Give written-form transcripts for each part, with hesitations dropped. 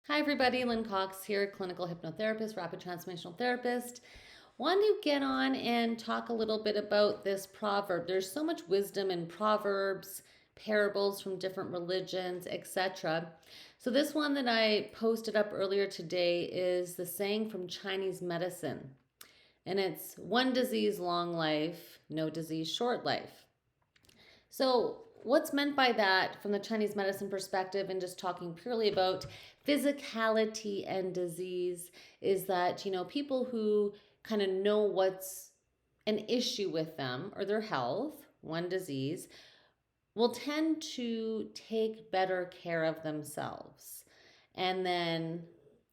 Hi everybody, Lynn Cox here, clinical hypnotherapist, rapid transformational therapist. Want to get on and talk a little bit about this proverb. There's so much wisdom in proverbs, parables from different religions, etc. So this one that I posted up earlier today is the saying from Chinese medicine. And it's one disease, long life, no disease, short life. So, what's meant by that from the Chinese medicine perspective, and just talking purely about physicality and disease, is that, people who kind of know what's an issue with them or their health, one disease, will tend to take better care of themselves and then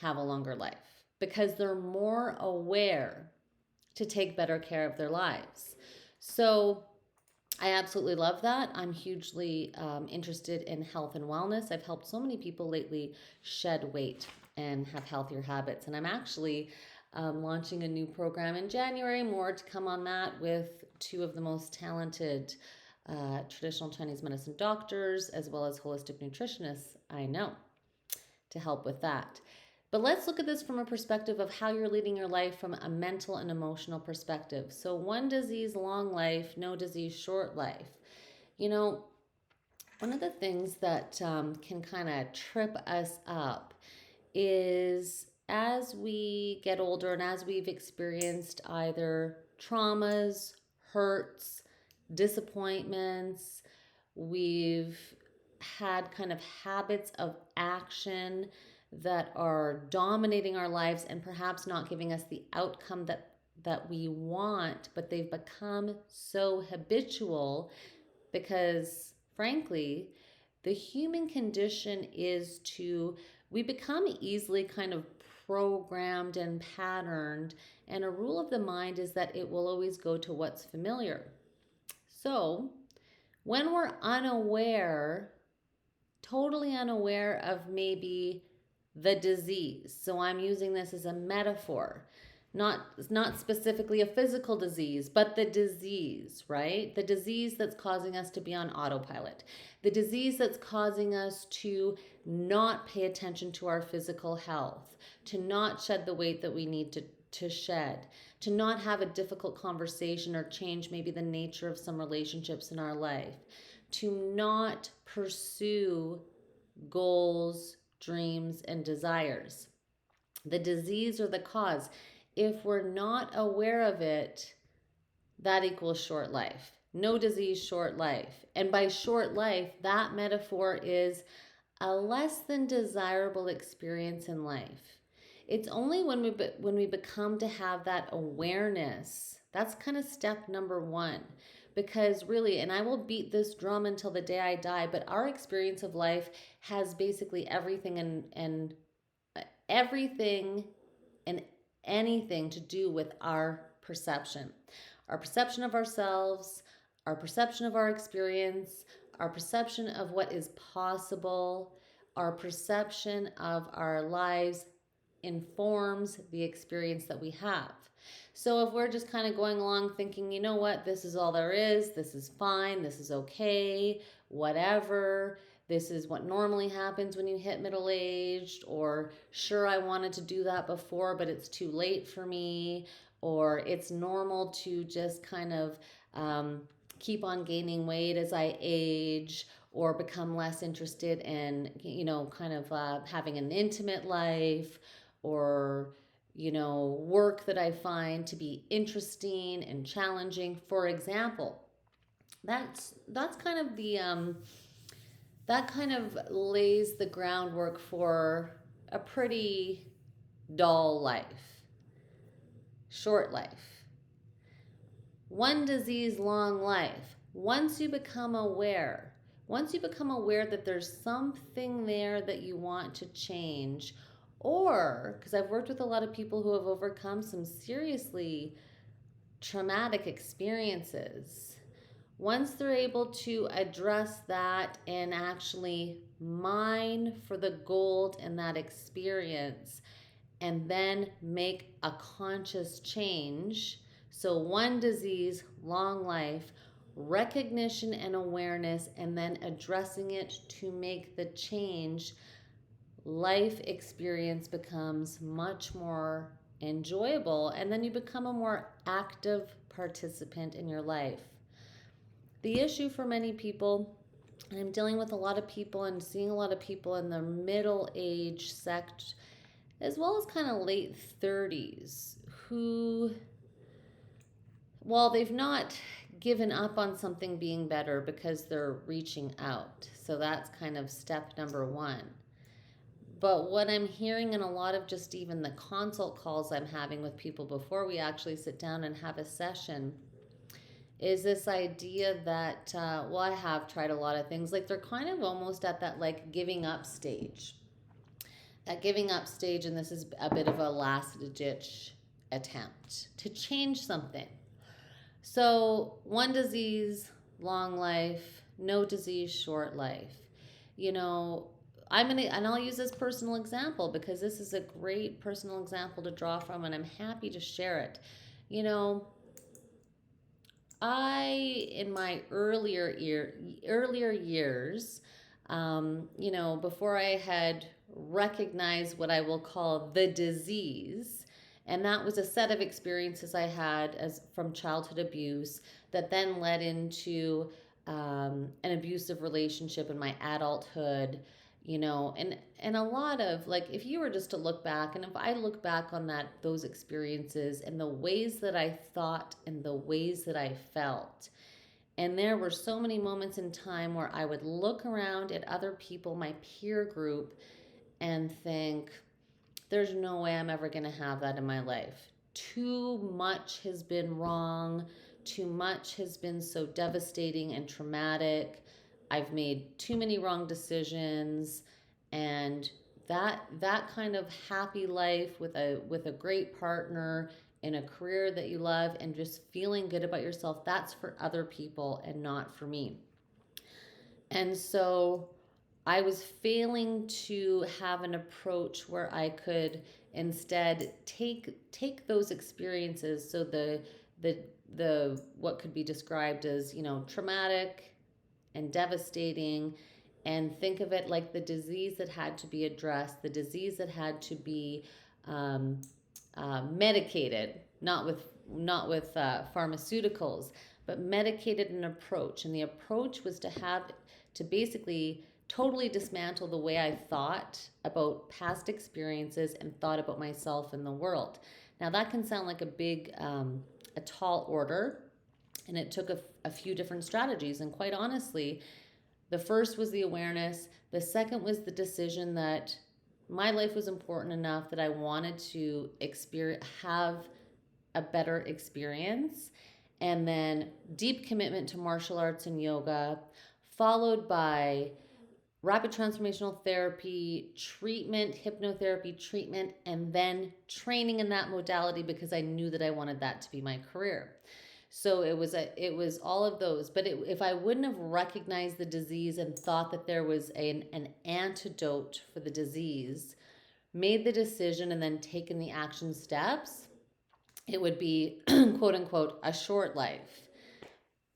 have a longer life because they're more aware to take better care of their lives. So, I absolutely love that. I'm hugely interested in health and wellness. I've helped so many people lately shed weight and have healthier habits. And I'm actually launching a new program in January, more to come on that, with two of the most talented traditional Chinese medicine doctors as well as holistic nutritionists I know to help with that. But let's look at this from a perspective of how you're leading your life from a mental and emotional perspective. So, one disease, long life, no disease, short life. You know, one of the things that can kind of trip us up is as we get older and as we've experienced either traumas, hurts, disappointments, we've had kind of habits of action that are dominating our lives and perhaps not giving us the outcome that we want, but they've become so habitual because frankly, the human condition is to we become easily kind of programmed and patterned, and a rule of the mind is that it will always go to what's familiar. So, when we're unaware, totally unaware of maybe the disease. So I'm using this as a metaphor, not specifically a physical disease, but the disease, right? The disease that's causing us to be on autopilot. The disease that's causing us to not pay attention to our physical health, to not shed the weight that we need to shed, to not have a difficult conversation or change maybe the nature of some relationships in our life, to not pursue goals, dreams, and desires. The disease or the cause, if we're not aware of it, that equals short life. No disease, short life. And by short life, that metaphor is a less than desirable experience in life. It's only when we become to have that awareness. That's kind of step number one. Because really, and I will beat this drum until the day I die, but our experience of life has basically everything and everything and anything to do with our perception. Our perception of ourselves, our perception of our experience, our perception of what is possible, our perception of our lives informs the experience that we have. So if we're just kind of going along thinking, you know what, this is all there is, this is fine, this is okay, whatever, this is what normally happens when you hit middle aged, or sure, I wanted to do that before, but it's too late for me, or it's normal to just kind of keep on gaining weight as I age, or become less interested in, kind of having an intimate life, or work that I find to be interesting and challenging. For example, that's kind of the that kind of lays the groundwork for a pretty dull life, short life. One disease, long life. Once you become aware that there's something there that you want to change, or because I've worked with a lot of people who have overcome some seriously traumatic experiences, once they're able to address that and actually mine for the gold in that experience and then make a conscious change. So, one disease, long life, recognition and awareness, and then addressing it to make the change. life experience becomes much more enjoyable, and then you become a more active participant in your life. The issue for many people, and I'm dealing with a lot of people and seeing a lot of people in the middle age sect, as well as kind of late 30s, who, while they've not given up on something being better because they're reaching out. So that's kind of step number one. But what I'm hearing in a lot of just even the consult calls I'm having with people before we actually sit down and have a session is this idea that, well, I have tried a lot of things. Like they're kind of almost at that like giving up stage. That giving up stage, and this is a bit of a last ditch attempt to change something. So, one disease, long life, no disease, short life. You know, and I'll use this personal example because this is a great personal example to draw from, and I'm happy to share it. You know, in my earlier years, before I had recognized what I will call the disease, and that was a set of experiences I had as from childhood abuse that then led into an abusive relationship in my adulthood. And a lot of like, if you were just to look back, and if I look back on those experiences and the ways that I thought and the ways that I felt, and there were so many moments in time where I would look around at other people, my peer group, and think, there's no way I'm ever going to have that in my life. Too much has been wrong. Too much has been so devastating and traumatic. I've made too many wrong decisions. And that kind of happy life with a great partner in a career that you love and just feeling good about yourself, that's for other people and not for me. And so I was failing to have an approach where I could instead take those experiences, so the what could be described as, traumatic and devastating, and think of it like the disease that had to be addressed, the disease that had to be medicated, not with pharmaceuticals, but medicated an approach. And the approach was to basically totally dismantle the way I thought about past experiences and thought about myself and the world. Now that can sound like a tall order, and it took a few different strategies. And quite honestly, the first was the awareness. The second was the decision that my life was important enough that I wanted to have a better experience. And then deep commitment to martial arts and yoga, followed by rapid transformational therapy treatment, hypnotherapy treatment, and then training in that modality because I knew that I wanted that to be my career. So it was all of those. But if I wouldn't have recognized the disease and thought that there was an antidote for the disease, made the decision and then taken the action steps, it would be quote unquote a short life.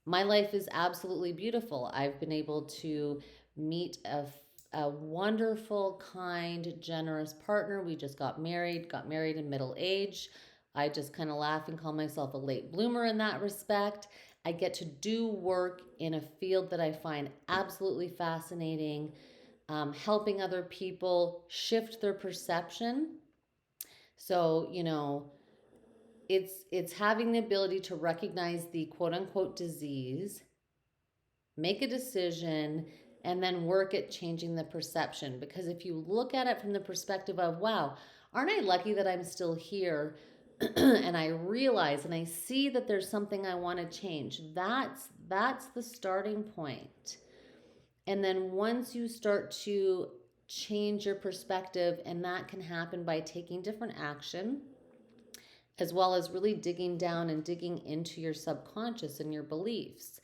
My life is absolutely beautiful. I've been able to meet a wonderful, kind, generous partner. We just got married in middle age. I just kind of laugh and call myself a late bloomer in that respect. I get to do work in a field that I find absolutely fascinating, helping other people shift their perception. So, it's having the ability to recognize the quote unquote disease, make a decision, and then work at changing the perception. Because if you look at it from the perspective of, wow, aren't I lucky that I'm still here? And I realize and I see that there's something I want to change. That's the starting point. And then once you start to change your perspective, and that can happen by taking different action, as well as really digging down and digging into your subconscious and your beliefs,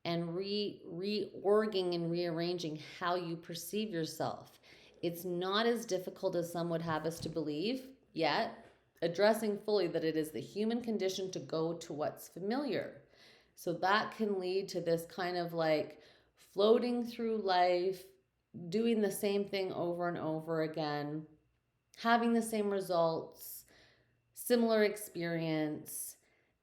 and reorging and rearranging how you perceive yourself. It's not as difficult as some would have us to believe, yet addressing fully that it is the human condition to go to what's familiar. So that can lead to this kind of like floating through life, doing the same thing over and over again, having the same results, similar experience,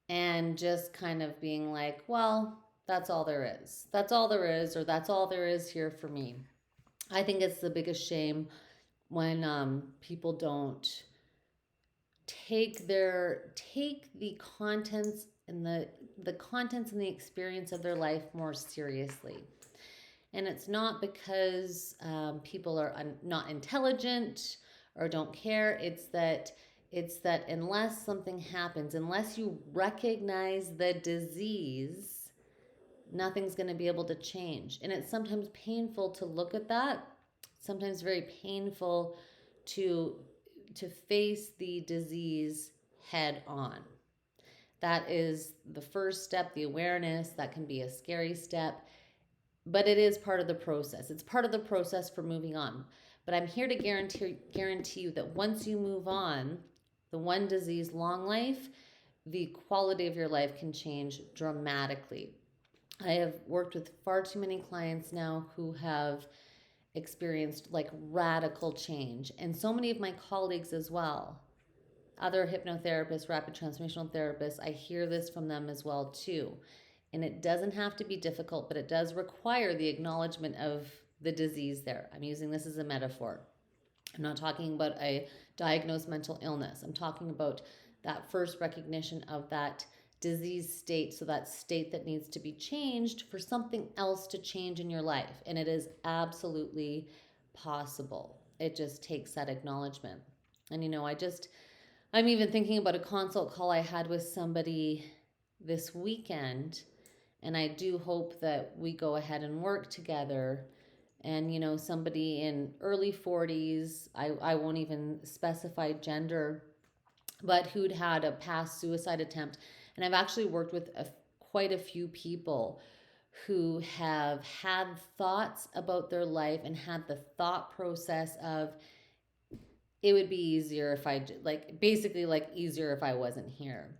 and just kind of being like, well, that's all there is. That's all there is, or that's all there is here for me. I think it's the biggest shame when people don't take the contents and the contents and the experience of their life more seriously. And it's not because people are not intelligent or don't care. It's that unless something happens, unless you recognize the disease, nothing's going to be able to change. And it's sometimes painful to look at that. Sometimes very painful to to face the disease head on. That is the first step, the awareness. That can be a scary step, but it is part of the process. It's part of the process for moving on. But I'm here to guarantee you that once you move on, the one disease long life, the quality of your life can change dramatically. I have worked with far too many clients now who have experienced like radical change, and so many of my colleagues as well, other hypnotherapists, rapid transformational therapists, I hear this from them as well too. And it doesn't have to be difficult, but it does require the acknowledgement of the disease there. I'm using this as a metaphor. I'm not talking about a diagnosed mental illness. I'm talking about that first recognition of that disease state, so that state that needs to be changed for something else to change in your life. And it is absolutely possible. It just takes that acknowledgement. And I'm even thinking about a consult call I had with somebody this weekend, and I do hope that we go ahead and work together. And somebody in early 40s, I won't even specify gender, but who'd had a past suicide attempt. And I've actually worked with quite a few people who have had thoughts about their life and had the thought process of, it would be easier if I, like, basically like easier if I wasn't here.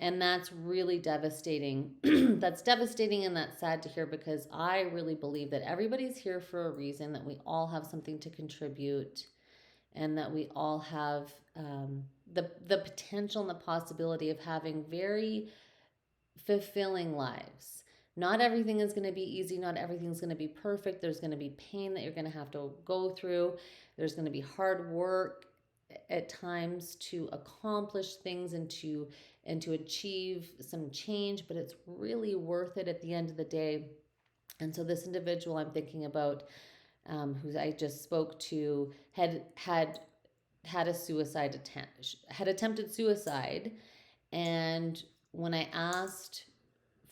And that's really devastating. That's devastating, and that's sad to hear, because I really believe that everybody's here for a reason, that we all have something to contribute, and that we all have the potential and the possibility of having very fulfilling lives. Not everything is going to be easy. Not everything's going to be perfect. There's going to be pain that you're going to have to go through. There's going to be hard work at times to accomplish things and to achieve some change, but it's really worth it at the end of the day. And so this individual I'm thinking about, who I just spoke to, had a suicide attempt, had attempted suicide. And when I asked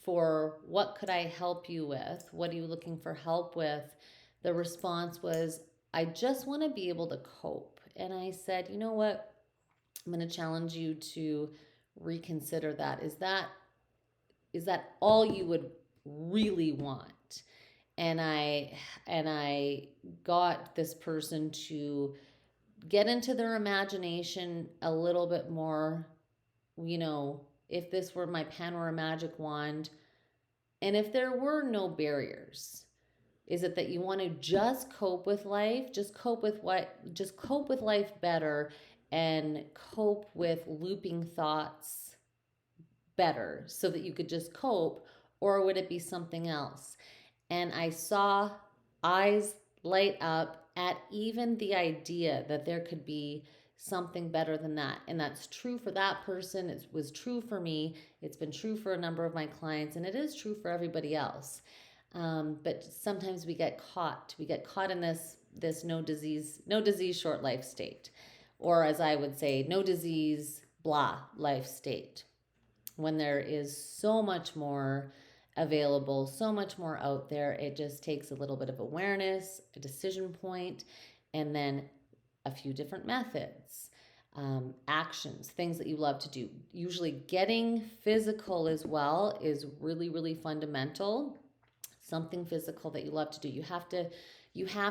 for what could I help you with, what are you looking for help with, the response was, I just want to be able to cope. And I said, you know what? I'm going to challenge you to reconsider that. Is that all you would really want? And I got this person to get into their imagination a little bit more. If this were my pen or a magic wand, and if there were no barriers, is it that you want to just cope with life, just cope with life better, and cope with looping thoughts better so that you could just cope? Or would it be something else? And I saw eyes light up at even the idea that there could be something better than that. And that's true for that person. It was true for me. It's been true for a number of my clients, and it is true for everybody else. But sometimes we get caught. We get caught in this no disease short life state, or as I would say, no disease blah life state, when there is so much more available, so much more out there. It just takes a little bit of awareness, a decision point, and then a few different methods, actions, things that you love to do. Usually getting physical as well is really, really fundamental. Something physical that you love to do. You have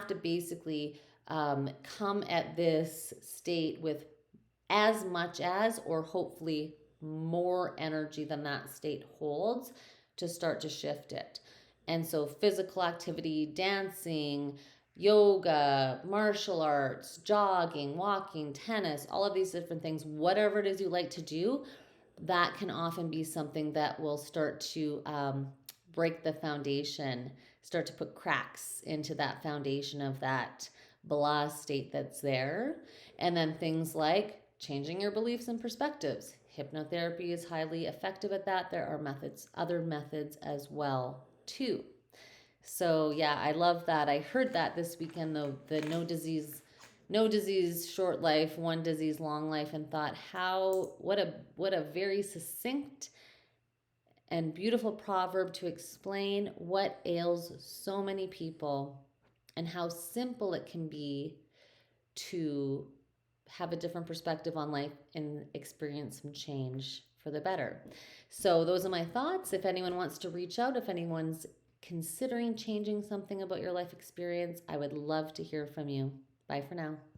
to basically come at this state with as much as, or hopefully more energy than that state holds, to start to shift it. And so physical activity, dancing, yoga, martial arts, jogging, walking, tennis, all of these different things, whatever it is you like to do, that can often be something that will start to break the foundation, start to put cracks into that foundation of that blah state that's there. And then things like changing your beliefs and perspectives. Hypnotherapy is highly effective at that. There are methods, other methods as well, too. So yeah, I love that. I heard that this weekend, though, the no disease short life, one disease long life, and thought how what a very succinct and beautiful proverb to explain what ails so many people and how simple it can be to have a different perspective on life and experience some change for the better. So those are my thoughts. If anyone wants to reach out, if anyone's considering changing something about your life experience, I would love to hear from you. Bye for now.